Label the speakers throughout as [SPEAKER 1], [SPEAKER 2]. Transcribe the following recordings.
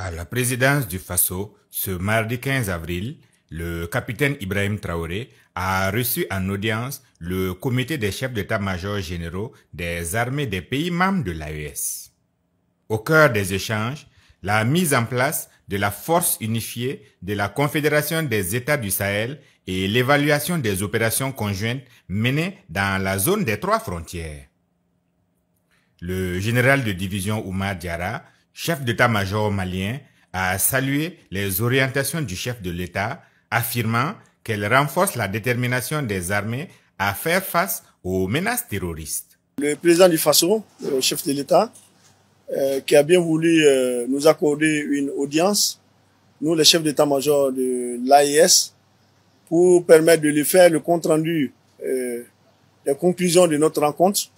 [SPEAKER 1] À la présidence du Faso, ce mardi 15 avril, le capitaine Ibrahim Traoré a reçu en audience le comité des chefs d'état-major généraux des armées des pays membres de l'AES. Au cœur des échanges, la mise en place de la force unifiée de la Confédération des États du Sahel et l'évaluation des opérations conjointes menées dans la zone des 3 frontières. Le général de division Oumar Diarra, chef d'état-major malien, a salué les orientations du chef de l'État, affirmant qu'elles renforcent la détermination des armées à faire face aux menaces terroristes.
[SPEAKER 2] Le président du Faso, le chef de l'État, qui a bien voulu nous accorder une audience, nous les chefs d'état-major de l'AES, pour permettre de lui faire le compte-rendu des conclusions de notre rencontre.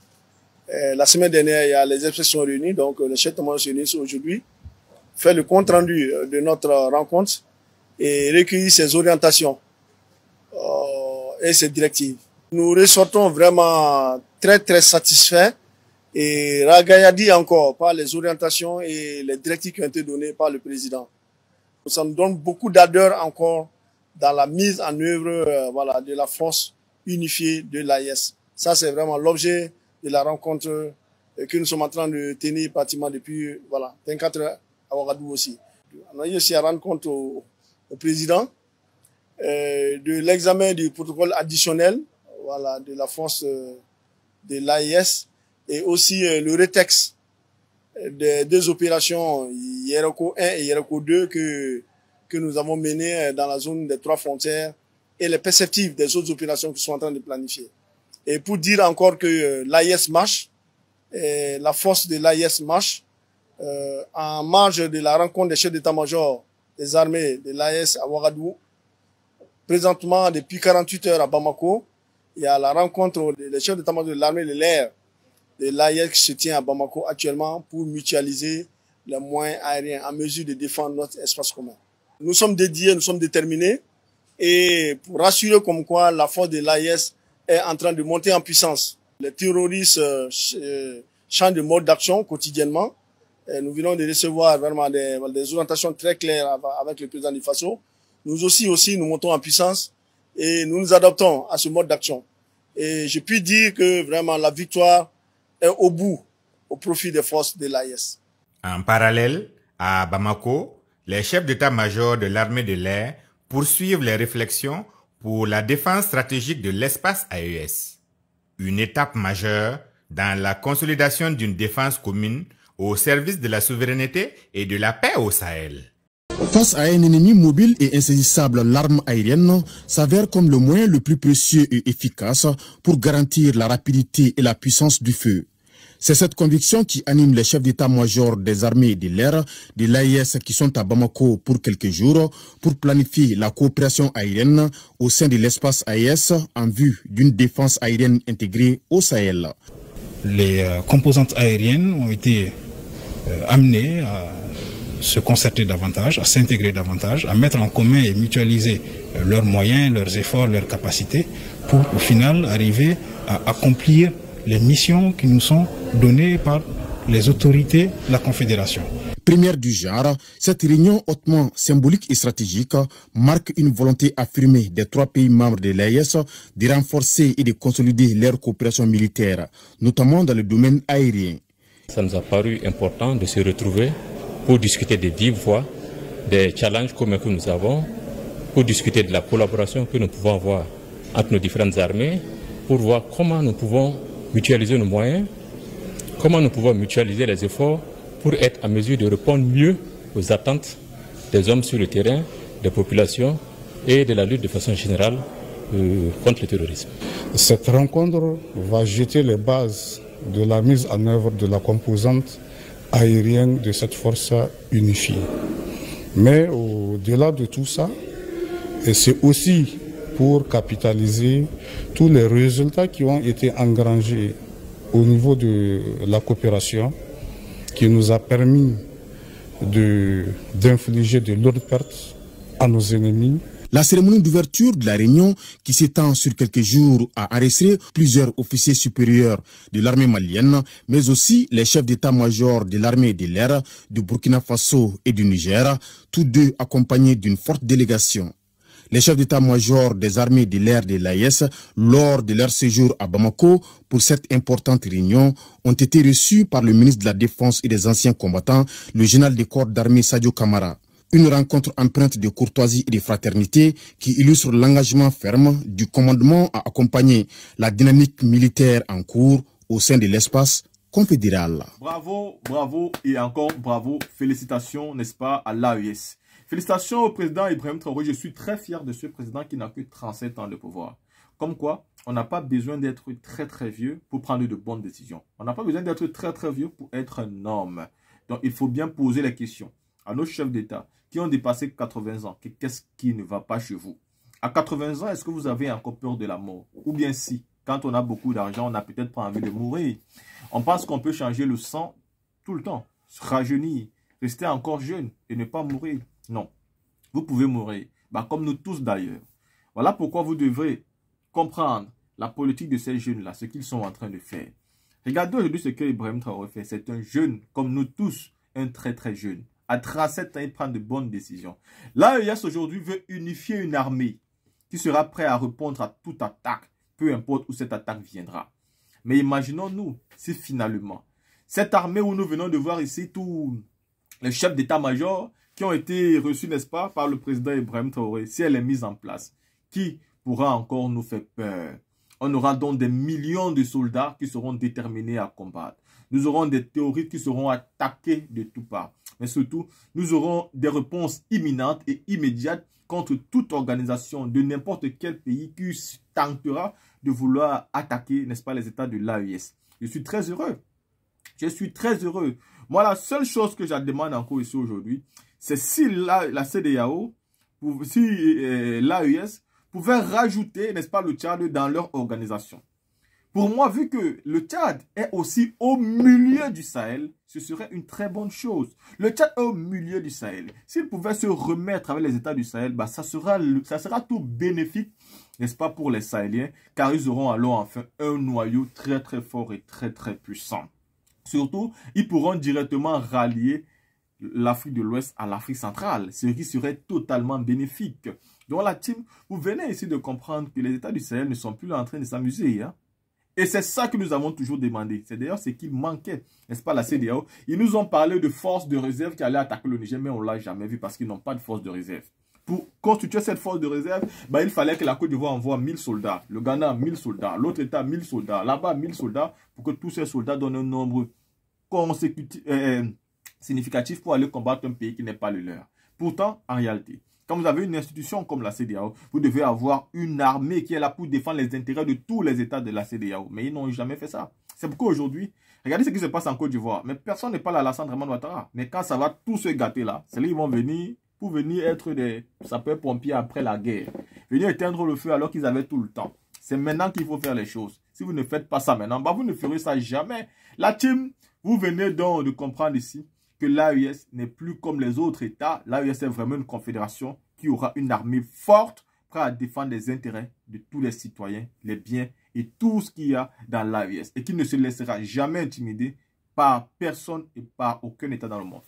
[SPEAKER 2] La semaine dernière, il y a les expressions réunies, donc les chefs d'état-major se réunissent aujourd'hui, faire le compte-rendu de notre rencontre et recueillir ses orientations et ses directives. Nous ressortons vraiment très satisfaits et ragaillardis encore par les orientations et les directives qui ont été données par le président. Ça nous donne beaucoup d'ardeur encore dans la mise en œuvre de la force unifiée de l'AES. Ça, c'est vraiment l'objet de la rencontre que nous sommes en train de tenir pratiquement depuis 24 heures à Ouagadougou aussi. On a eu aussi à rendre compte au président de l'examen du protocole additionnel de la force de l'AES et aussi le rétexte des 2 opérations Yeroko 1 et Yeroko 2 que nous avons menées dans la zone des 3 frontières et les perspectives des autres opérations qui sont en train de planifier. Et pour dire encore que l'AES marche, et la force de l'AES marche, en marge de la rencontre des chefs d'état-major des armées de l'AES à Ouagadougou, présentement depuis 48 heures à Bamako, il y a la rencontre des chefs d'état-major de l'armée de l'air de l'AES qui se tient à Bamako actuellement pour mutualiser les moyens aériens en mesure de défendre notre espace commun. Nous sommes dédiés, nous sommes déterminés et pour rassurer comme quoi la force de l'AES est en train de monter en puissance. Les terroristes changent de mode d'action quotidiennement. Et nous venons de recevoir vraiment des orientations très claires avec le président du Faso. Nous aussi nous montons en puissance et nous nous adaptons à ce mode d'action. Et je puis dire que vraiment la victoire est au bout, au profit des forces de l'AES.
[SPEAKER 1] En parallèle, à Bamako, les chefs d'état-major de l'armée de l'air poursuivent les réflexions pour la défense stratégique de l'espace AES. Une étape majeure dans la consolidation d'une défense commune au service de la souveraineté et de la paix au Sahel.
[SPEAKER 3] Face à un ennemi mobile et insaisissable, l'arme aérienne s'avère comme le moyen le plus précieux et efficace pour garantir la rapidité et la puissance du feu. C'est cette conviction qui anime les chefs d'état-major des armées de l'air de l'AES qui sont à Bamako pour quelques jours pour planifier la coopération aérienne au sein de l'espace AES en vue d'une défense aérienne intégrée au Sahel.
[SPEAKER 4] Les composantes aériennes ont été amenées à se concerter davantage, à s'intégrer davantage, à mettre en commun et mutualiser leurs moyens, leurs efforts, leurs capacités pour au final arriver à accomplir les missions qui nous sont données par les autorités de la Confédération.
[SPEAKER 3] Première du genre, cette réunion hautement symbolique et stratégique marque une volonté affirmée des 3 pays membres de l'AES de renforcer et de consolider leur coopération militaire, notamment dans le domaine aérien.
[SPEAKER 5] Ça nous a paru important de se retrouver pour discuter de vive voix des challenges communs que nous avons, pour discuter de la collaboration que nous pouvons avoir entre nos différentes armées, pour voir comment nous pouvons mutualiser nos moyens, comment nous pouvons mutualiser les efforts pour être en mesure de répondre mieux aux attentes des hommes sur le terrain, des populations et de la lutte de façon générale contre le terrorisme.
[SPEAKER 6] Cette rencontre va jeter les bases de la mise en œuvre de la composante aérienne de cette force unifiée. Mais au-delà de tout ça, c'est aussi pour capitaliser tous les résultats qui ont été engrangés au niveau de la coopération, qui nous a permis d'infliger de lourdes pertes à nos ennemis
[SPEAKER 3] La cérémonie d'ouverture de la réunion, qui s'étend sur quelques jours, a enregistré plusieurs officiers supérieurs de l'armée malienne, mais aussi les chefs d'état-major de l'armée de l'air, du Burkina Faso et du Niger, tous deux accompagnés d'une forte délégation. Les chefs d'état-major des armées de l'air de l'AES, lors de leur séjour à Bamako pour cette importante réunion, ont été reçus par le ministre de la Défense et des anciens combattants, le général des corps d'armée Sadio Kamara. Une rencontre empreinte de courtoisie et de fraternité qui illustre l'engagement ferme du commandement à accompagner la dynamique militaire en cours au sein de l'espace confédéral.
[SPEAKER 7] Bravo, bravo et encore bravo. Félicitations, n'est-ce pas, à l'AES. Félicitations au président Ibrahim Traoré. Je suis très fier de ce président qui n'a que 37 ans de pouvoir. Comme quoi, on n'a pas besoin d'être très vieux pour prendre de bonnes décisions. On n'a pas besoin d'être très vieux pour être un homme. Donc, il faut bien poser les questions à nos chefs d'État qui ont dépassé 80 ans. Qu'est-ce qui ne va pas chez vous? À 80 ans, est-ce que vous avez encore peur de la mort? Ou bien si, quand on a beaucoup d'argent, on n'a peut-être pas envie de mourir. On pense qu'on peut changer le sang tout le temps, se rajeunir, rester encore jeune et ne pas mourir. Non, vous pouvez mourir, comme nous tous d'ailleurs. Voilà pourquoi vous devrez comprendre la politique de ces jeunes-là, ce qu'ils sont en train de faire. Regardez aujourd'hui ce que Ibrahim Traoré fait. C'est un jeune, comme nous tous, un très jeune. À 37 ans, il prend de bonnes décisions. L'AES aujourd'hui veut unifier une armée qui sera prête à répondre à toute attaque, peu importe où cette attaque viendra. Mais imaginons-nous si finalement, cette armée où nous venons de voir ici tous les chefs d'état-major qui ont été reçus, n'est-ce pas, par le président Ibrahim Traoré, si elle est mise en place, qui pourra encore nous faire peur? On aura donc des millions de soldats qui seront déterminés à combattre. Nous aurons des terroristes qui seront attaqués de toutes parts. Mais surtout, nous aurons des réponses imminentes et immédiates contre toute organisation de n'importe quel pays qui tentera de vouloir attaquer, n'est-ce pas, les États de l'AES. Je suis très heureux. Je suis très heureux. Moi, la seule chose que je demande encore ici aujourd'hui, c'est si la CEDEAO, si l'AES pouvait rajouter, n'est-ce pas, le Tchad dans leur organisation. Pour moi, vu que le Tchad est aussi au milieu du Sahel, ce serait une très bonne chose. Le Tchad est au milieu du Sahel. S'il pouvait se remettre avec les États du Sahel, ça sera tout bénéfique, n'est-ce pas, pour les Sahéliens, car ils auront alors enfin un noyau très fort et très puissant. Surtout, ils pourront directement rallier l'Afrique de l'Ouest à l'Afrique centrale, ce qui serait totalement bénéfique. Donc la team, vous venez ici de comprendre que les États du Sahel ne sont plus là en train de s'amuser. Et c'est ça que nous avons toujours demandé. C'est d'ailleurs ce qui manquait, n'est-ce pas, la CEDEAO. Ils nous ont parlé de forces de réserve qui allaient attaquer le Niger, mais on ne l'a jamais vu parce qu'ils n'ont pas de force de réserve. Pour constituer cette force de réserve, il fallait que la Côte d'Ivoire envoie 1000 soldats, le Ghana 1000 soldats, l'autre État 1000 soldats, là-bas 1000 soldats, pour que tous ces soldats donnent un nombre significatif pour aller combattre un pays qui n'est pas le leur. Pourtant, en réalité, quand vous avez une institution comme la CEDEAO, vous devez avoir une armée qui est là pour défendre les intérêts de tous les États de la CEDEAO. Mais ils n'ont jamais fait ça. C'est pourquoi aujourd'hui, regardez ce qui se passe en Côte d'Ivoire. Mais personne n'est pas là à Alassane Draman Ouattara. Mais quand ça va tous se gâter là, c'est là qu'ils vont venir pour venir être des sapeurs-pompiers après la guerre. Venir éteindre le feu alors qu'ils avaient tout le temps. C'est maintenant qu'il faut faire les choses. Si vous ne faites pas ça maintenant, vous ne ferez ça jamais. La team, vous venez donc de comprendre ici que l'AES n'est plus comme les autres États. L'AES est vraiment une confédération qui aura une armée forte prête à défendre les intérêts de tous les citoyens, les biens et tout ce qu'il y a dans l'AES. Et qui ne se laissera jamais intimider par personne et par aucun État dans le monde.